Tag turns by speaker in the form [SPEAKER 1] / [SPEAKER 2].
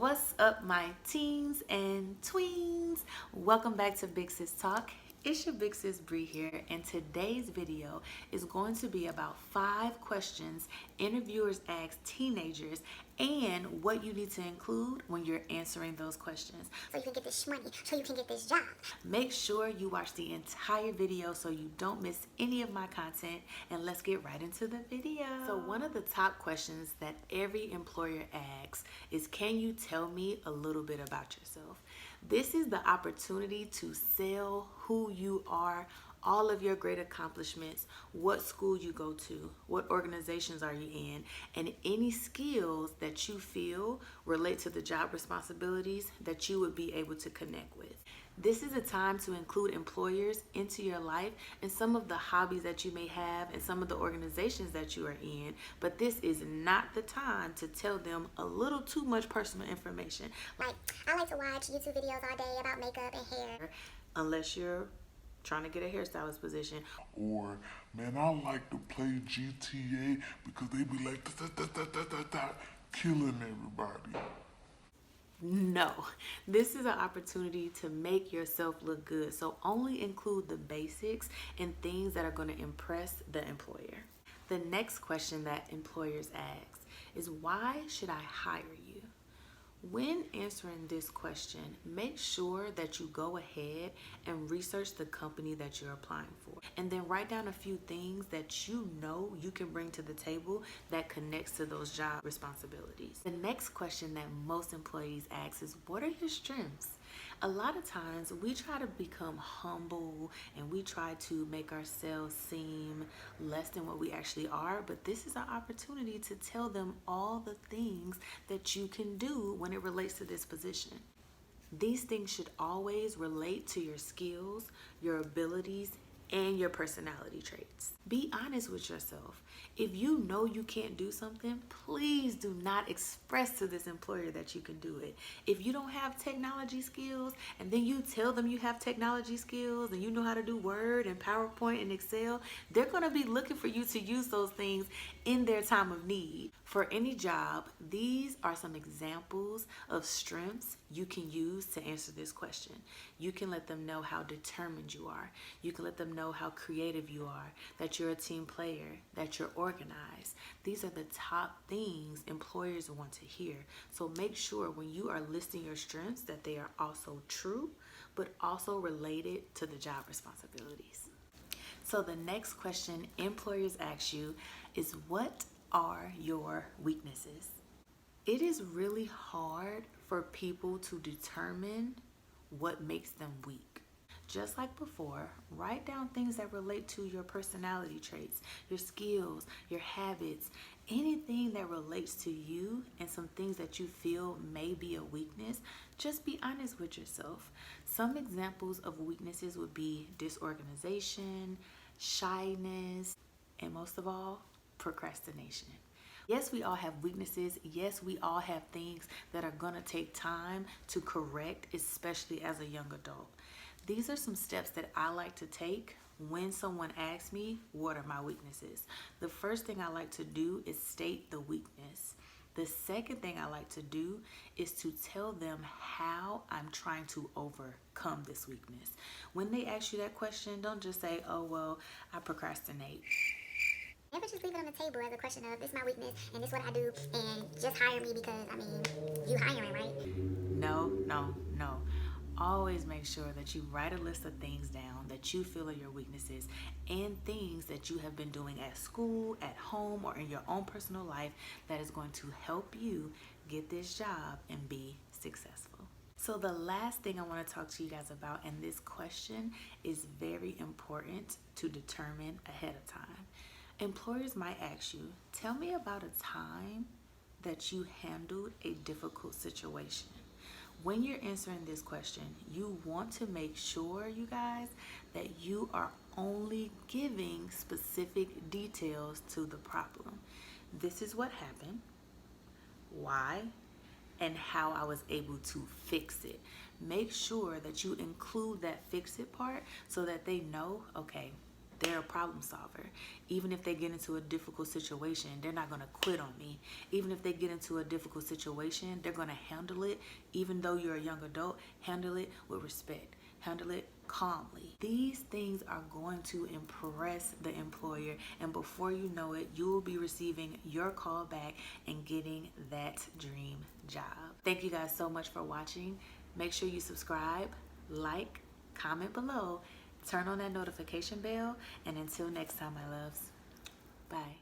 [SPEAKER 1] What's up, my teens and tweens? Welcome back to Big Sis Talk. It's your Big Sis Bree here, and today's video is going to be about 5 questions interviewers ask teenagers and what you need to include when you're answering those questions.
[SPEAKER 2] So you can get this money, so you can get this job.
[SPEAKER 1] Make sure you watch the entire video so you don't miss any of my content, and let's get right into the video. So one of the top questions that every employer asks is, can you tell me a little bit about yourself? This is the opportunity to sell who you are, all of your great accomplishments, what school you go to, what organizations are you in, and any skills that you feel relate to the job responsibilities that you would be able to connect with. This is a time to include employers into your life and some of the hobbies that you may have and some of the organizations that you are in, but this is not the time to tell them a little too much personal information.
[SPEAKER 2] Like, I like to watch YouTube videos all day about makeup and hair.
[SPEAKER 1] Unless you're trying to get a hairstylist position.
[SPEAKER 3] Or, man, I like to play GTA because they be like, killing everybody.
[SPEAKER 1] No, this is an opportunity to make yourself look good. So only include the basics and things that are going to impress the employer. The next question that employers ask is, why should I hire you? When answering this question, make sure that you go ahead and research the company that you're applying for. And then write down a few things that you know you can bring to the table that connects to those job responsibilities. The next question that most employees ask is, what are your strengths? A lot of times we try to become humble and we try to make ourselves seem less than what we actually are, but this is an opportunity to tell them all the things that you can do when it relates to this position. These things should always relate to your skills, your abilities, and your personality traits. Be honest with yourself. If you know you can't do something, please do not express to this employer that you can do it. If you don't have technology skills and then you tell them you have technology skills and you know how to do Word and PowerPoint and Excel, they're going to be looking for you to use those things in their time of need. For any job, these are some examples of strengths you can use to answer this question. You can let them know how determined you are. You can let them know how creative you are, that you're a team player, that you're organized. These are the top things employers want to hear. So make sure when you are listing your strengths that they are also true, but also related to the job responsibilities. So the next question employers ask you is, what are your weaknesses? It is really hard for people to determine what makes them weak. Just like before, write down things that relate to your personality traits, your skills, your habits, anything that relates to you and some things that you feel may be a weakness. Just be honest with yourself. Some examples of weaknesses would be disorganization, shyness, and most of all, procrastination. Yes, we all have weaknesses. Yes, we all have things that are going to take time to correct, especially as a young adult. These are some steps that I like to take when someone asks me, what are my weaknesses? The first thing I like to do is state the weakness. The second thing I like to do is to tell them how I'm trying to overcome this weakness. When they ask you that question, don't just say, oh, well, I procrastinate.
[SPEAKER 2] Never just leave it on the table as a question of, this is my weakness, and this is what I do, and just hire me because, you hiring, right?
[SPEAKER 1] No. Always make sure that you write a list of things down that you feel are your weaknesses and things that you have been doing at school, at home, or in your own personal life that is going to help you get this job and be successful. So the last thing I want to talk to you guys about, and this question is very important to determine ahead of time. Employers might ask you, tell me about a time that you handled a difficult situation. When you're answering this question, you want to make sure, you guys, that you are only giving specific details to the problem. This is what happened, why, and how I was able to fix it. Make sure that you include that fix it part so that they know, okay, they're a problem solver. Even if they get into a difficult situation, they're not going to quit on me. Even if they get into a difficult situation, they're going to handle it. Even though you're a young adult, handle it with respect. Handle it calmly. These things are going to impress the employer, and before you know it, you will be receiving your call back and getting that dream job. Thank you guys so much for watching. Make sure you subscribe, like, comment below, turn on that notification bell, and until next time, my loves, bye.